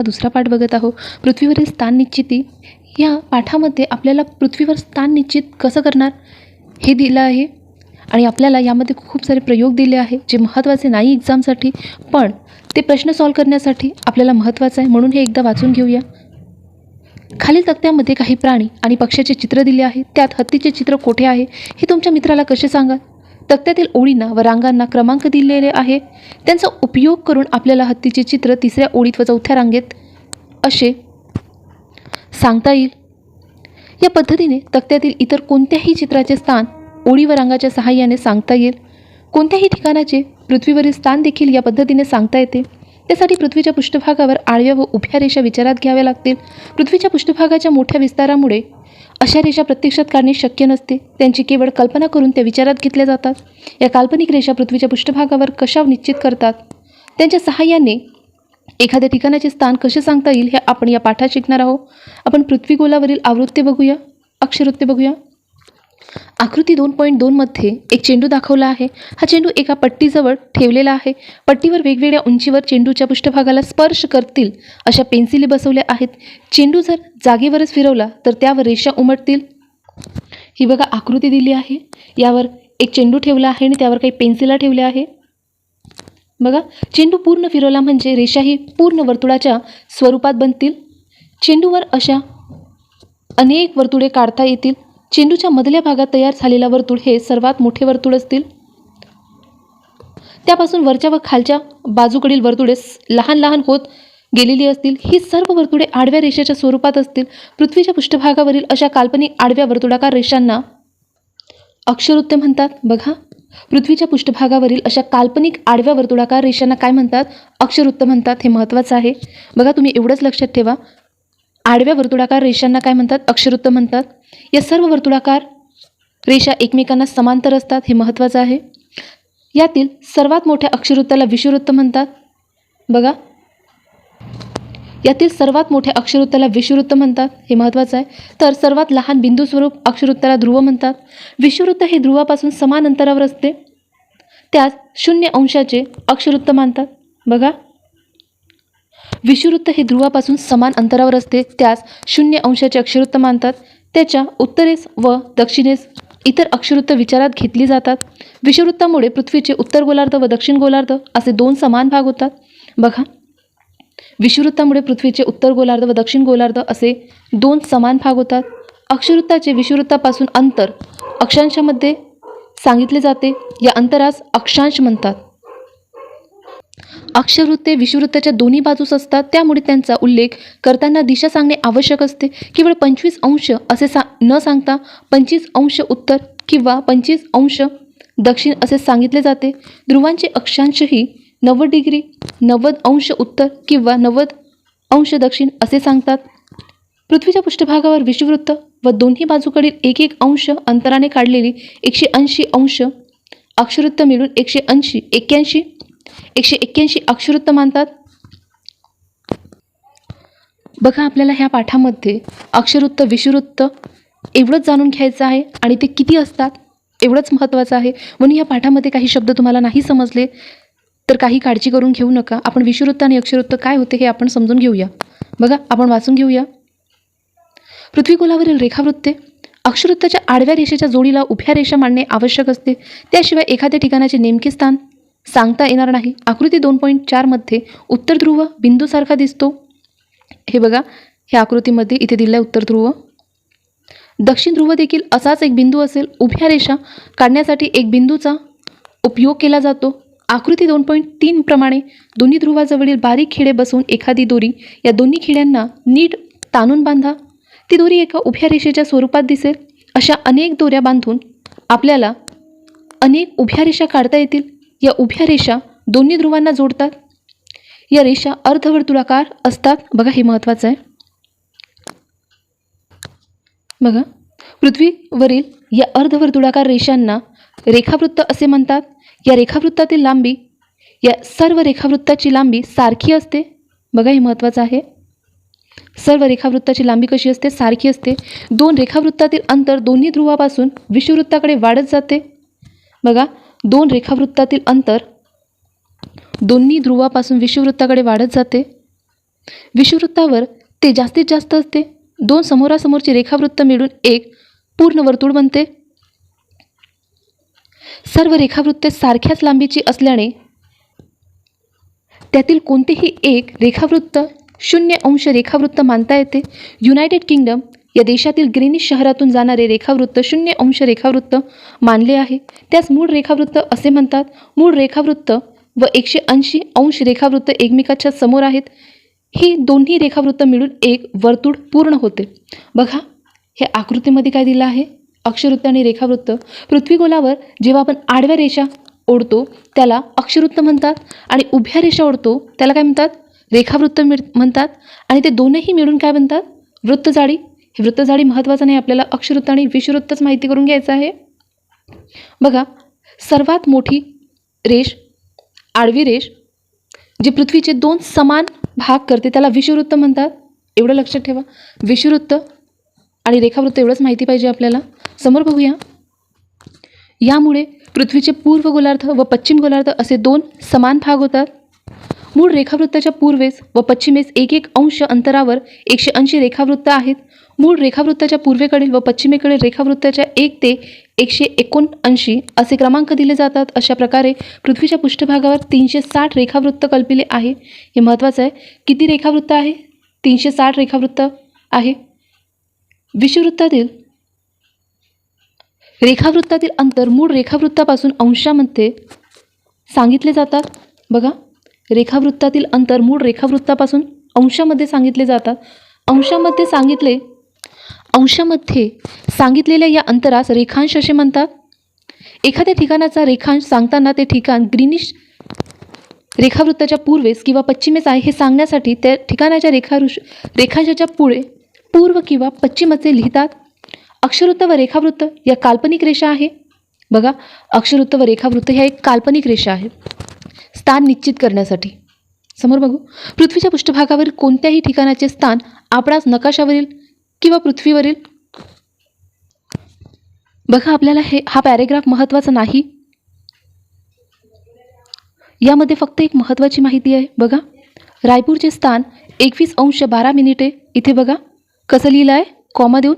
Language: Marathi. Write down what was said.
दुसरा पाठ बघत आहोत. पृथ्वीवरील स्थान निश्चिती. या पाठामध्ये आपल्याला पृथ्वीवर स्थान निश्चित कसं करणार हे दिलं आहे आणि आपल्याला यामध्ये खूप सारे प्रयोग दिले आहे जे महत्त्वाचे नाही एक्झामसाठी, पण ते प्रश्न सॉल्व करण्यासाठी आपल्याला महत्त्वाचं आहे. म्हणून हे एकदा वाचून घेऊया. खालील तक्त्यामध्ये काही प्राणी आणि पक्ष्याचे चित्र दिले आहे. त्यात हत्तीचे चित्र कोठे आहे हे तुमच्या मित्राला कसे सांगाल. तक्त्यातील ओळींना व रांगांना क्रमांक दिलेले आहे. त्यांचा उपयोग करून आपल्याला हत्तीचे चित्र 3ऱ्या ओळीत व 4थ्या रांगेत असे सांगता येईल. या पद्धतीने तक्त्यातील इतर कोणत्याही चित्राचे स्थान ओळी व रांगाच्या सहाय्याने सांगता येईल. कोणत्याही ठिकाणाचे पृथ्वीवरील स्थान देखील या पद्धतीने सांगता येते. त्यासाठी पृथ्वीच्या पृष्ठभागावर आडव्या व उभ्या रेषा विचारात घ्याव्या लागतील. पृथ्वीच्या पृष्ठभागाच्या मोठ्या विस्तारामुळे अशा रेषा प्रत्यक्षात काढणे शक्य नसते. त्यांची केवळ कल्पना करून त्या विचारात घेतल्या जातात. या काल्पनिक रेषा पृथ्वीच्या पृष्ठभागावर कशा निश्चित करतात, त्यांच्या सहाय्याने एखाद्या ठिकाणाचे स्थान कसे सांगता येईल हे आपण या पाठात शिकणार आहोत. आपण पृथ्वीगोलावरील आवृत्ती बघूया, अक्षरवृत्ते बघूया. आकृती 2.2 मध्ये एक चेंडू दाखवला आहे. हा चेंडू एका पट्टीजवळ ठेवलेला आहे. पट्टीवर वेगवेगळ्या उंचीवर चेंडूच्या पृष्ठभागाला स्पर्श करतील अशा पेन्सिली बसवल्या आहेत. चेंडू जर जागेवरच फिरवला तर त्यावर रेषा उमटतील. ही बघा आकृती दिली आहे. यावर एक चेंडू ठेवला आहे आणि त्यावर काही पेन्सिला ठेवल्या आहे. बघा, चेंडू पूर्ण फिरवला म्हणजे रेषा ही पूर्ण वर्तुळाच्या स्वरूपात बनतील. चेंडूवर अशा अनेक वर्तुळे काढता येतील. चेंडूच्या मधल्या भागात तयार झालेला वर्तुळ हे सर्वात मोठे वर्तुळ असतील. त्यापासून वरच्या व खालच्या बाजूकडील वर्तुळे लहान लहान होत गेलेली असतील. ही सर्व वर्तुळे आडव्या रेषेच्या स्वरूपात असतील. पृथ्वीच्या पृष्ठभागावरील अशा काल्पनिक आडव्या वर्तुळाकार रेषांना अक्षरवृत्ते म्हणतात. बघा, पृथ्वीच्या पृष्ठभागावरील अशा काल्पनिक आडव्या वर्तुळाकार रेषांना काय म्हणतात? अक्षरवृत्त म्हणतात. हे महत्त्वाचं आहे. बघा, तुम्ही एवढंच लक्षात ठेवा. आडव्या वर्तुळाकार रेषांना काय म्हणतात? अक्षरवृत्त म्हणतात. या सर्व वर्तुळाकार रेषा एकमेकांना समांतर असतात. हे महत्त्वाचं आहे. यातील सर्वात मोठ्या अक्षरवृत्ताला विषुववृत्त म्हणतात. बघा, यातील सर्वात मोठ्या अक्षरवृत्ताला विषुववृत्त म्हणतात. हे महत्त्वाचं आहे. तर सर्वात लहान बिंदू स्वरूप अक्षरवृत्ताला ध्रुव म्हणतात. विषुववृत्त हे ध्रुवापासून समान अंतरावर असते. त्यास 0 अंशाचे अक्षरवृत्त मानतात. बघा, विषुववृत्त हे ध्रुवापासून समान अंतरावर असते. त्यास 0 अंशाचे अक्षरवृत्त मानतात. त्याच्या उत्तरेस व दक्षिणेस इतर अक्षरवृत्त विचारात घेतली जातात. विषुववृत्तामुळे पृथ्वीचे उत्तर गोलार्ध व दक्षिण गोलार्ध असे 2 समान भाग होतात. बघा, विषुववृत्तामुळे पृथ्वीचे उत्तर गोलार्ध व दक्षिण गोलार्ध असे 2 समान भाग होतात. अक्षरवृत्ताचे विषुववृत्तापासून अंतर अक्षांशामध्ये सांगितले जाते. या अंतरास अक्षांश म्हणतात. अक्षरवृत्ते विषुववृत्ताच्या दोन्ही बाजूस असतात. त्यामुळे त्यांचा उल्लेख करताना दिशा सांगणे आवश्यक असते. केवळ 25 अंश असे न सांगता 25 अंश उत्तर किंवा 25 अंश दक्षिण असे सांगितले जाते. ध्रुवांचे अक्षांशही 90 डिग्री, 90 अंश उत्तर किंवा 90 अंश दक्षिण असे सांगतात. पृथ्वीच्या पृष्ठभागावर विषुववृत्त व दोन्ही बाजूकडील 1-1 अंश अंतराने काढलेली 180 अंश अक्षरवृत्त मिळून 181 अक्षरवृत्त मानतात. बघा, आपल्याला ह्या पाठामध्ये अक्षरवृत्त, विषुववृत्त एवढंच जाणून घ्यायचं आहे आणि ते किती असतात एवढंच महत्त्वाचं आहे. म्हणून या पाठामध्ये काही शब्द तुम्हाला नाही समजले तर काही काळजी करून घेऊ नका. आपण विषुववृत्त आणि अक्षरवृत्त काय होते हे आपण समजून घेऊया. बघा, आपण वाचून घेऊया. पृथ्वीगोलावरील रेखावृत्ते. अक्षरवृत्ताच्या आडव्या रेषेच्या जोडीला उभ्या रेषा मांडणे आवश्यक असते. त्याशिवाय एखाद्या ठिकाणाचे नेमके स्थान सांगता येणार नाही. आकृती 2.4 मध्ये उत्तर ध्रुव बिंदूसारखा दिसतो. हे बघा, ह्या आकृतीमध्ये इथे दिला आहे उत्तर ध्रुव. दक्षिण ध्रुव देखील असाच एक बिंदू असेल. उभ्या रेषा काढण्यासाठी एक बिंदूचा उपयोग केला जातो. आकृती 2.3 प्रमाणे दोन्ही ध्रुवाजवळील बारीक खिळे बसवून एखादी दोरी या दोन्ही खिड्यांना नीट ताणून बांधा. ती दोरी एका उभ्या रेषेच्या स्वरूपात दिसेल. अशा अनेक दोऱ्या बांधून आपल्याला अनेक उभ्या रेषा काढता येतील. या उभ्या रेषा दोन्ही ध्रुवांना जोडतात. या रेषा अर्धवर्तुळाकार असतात. बघा, हे महत्त्वाचं आहे. बघा, पृथ्वीवरील या अर्धवर्तुळाकार रेषांना रेखावृत्त असे म्हणतात. या रेखावृत्तातील लांबी, या सर्व रेखावृत्ताची लांबी सारखी असते. बघा, हे महत्त्वाचं आहे. सर्व रेखावृत्ताची लांबी कशी असते? सारखी असते. 2 रेखावृत्तातील अंतर दोन्ही ध्रुवापासून विषुववृत्ताकडे वाढत जाते. बघा, 2 रेखावृत्तातील अंतर दोन्ही ध्रुवापासून विषुववृत्ताकडे वाढत जाते. विषुववृत्तावर ते जास्तीत जास्त असते. 2 समोरासमोरची रेखावृत्त मिळून एक पूर्ण वर्तुळ बनते. सर्व रेखावृत्ते सारख्याच लांबीची असल्याने त्यातील कोणतेही एक रेखावृत्त 0° रेखावृत्त मानता येते. युनायटेड किंगडम या देशातील ग्रीनिश शहरातून जाणारे रेखावृत्त 0° रेखावृत्त मानले आहे. त्यास मूळ रेखावृत्त असे म्हणतात. मूळ रेखावृत्त व 180° रेखावृत्त एकमेकाच्या समोर आहेत. ही दोन्ही रेखावृत्त मिळून एक वर्तुळ पूर्ण होते. बघा, हे आकृतीमध्ये काय दिलं आहे? अक्षवृत्त आणि रेखावृत्त. पृथ्वीगोलावर जेव्हा आपण आडव्या रेषा ओढतो त्याला अक्षवृत्त म्हणतात आणि उभ्या रेषा ओढतो त्याला काय म्हणतात? रेखावृत्त म्हणतात. आणि ते दोनही मिळून काय बनतात? वृत्तजाळी. हे वृत्तजाळी महत्त्वाचं नाही, आपल्याला अक्षवृत्त आणि विषुववृत्तच माहिती करून घ्यायचं आहे. बघा, सर्वात मोठी रेष, आडवी रेष, जी पृथ्वीचे 2 समान भाग करते त्याला विषुववृत्त म्हणतात. एवढं लक्षात ठेवा. विषुववृत्त आणि रेखावृत्त एवढंच माहिती पाहिजे आपल्याला. समोर बघूया. यामुळे पृथ्वीचे पूर्व गोलार्ध व पश्चिम गोलार्ध असे 2 समान भाग होतात. मूळ रेखावृत्ताच्या पूर्वेस व पश्चिमेस 1 अंतरावर 180 रेखावृत्त आहेत. मूळ रेखावृत्ताच्या पूर्वेकडील व पश्चिमेकडील रेखावृत्ताच्या 1 ते 179 असे क्रमांक दिले जातात. अशा प्रकारे पृथ्वीच्या पृष्ठभागावर 360 रेखावृत्त कल्पिले आहे. हे महत्त्वाचं आहे. किती रेखावृत्त आहे? 360 रेखावृत्त आहे. विषुववृत्तातील रेखावृत्तातील अंतर मूळ रेखावृत्तापासून अंशामध्ये सांगितले जातात. बघा, रेखावृत्तातील अंतर मूळ रेखावृत्तापासून अंशामध्ये सांगितले जातात. अंशामध्ये सांगितलेल्या या अंतरास रेखांश असे म्हणतात. एखाद्या ठिकाणाचा रेखांश सांगताना ते ठिकाण ग्रीनिश रेखावृत्ताच्या पूर्वेस किंवा पश्चिमेस आहे हे सांगण्यासाठी त्या ठिकाणाच्या रेखांशाच्या पुढे पूर्व किंवा पश्चिम असे लिहितात. अक्षवृत्त व रेखावृत्त या काल्पनिक रेषा आहे. बघा, अक्षवृत्त व रेखावृत्त ह्या एक काल्पनिक रेषा आहे स्थान निश्चित करण्यासाठी. समोर बघू. पृथ्वीच्या पृष्ठभागावरील कोणत्याही ठिकाणाचे स्थान आपणास नकाशावरील किंवा पृथ्वीवरील. बघा, आपल्याला हा पॅरेग्राफ महत्त्वाचा नाही. यामध्ये फक्त एक महत्त्वाची माहिती आहे. बघा, रायपूरचे स्थान 21°12'. इथे बघा कसं लिहिलं आहे, कॉमा देऊन.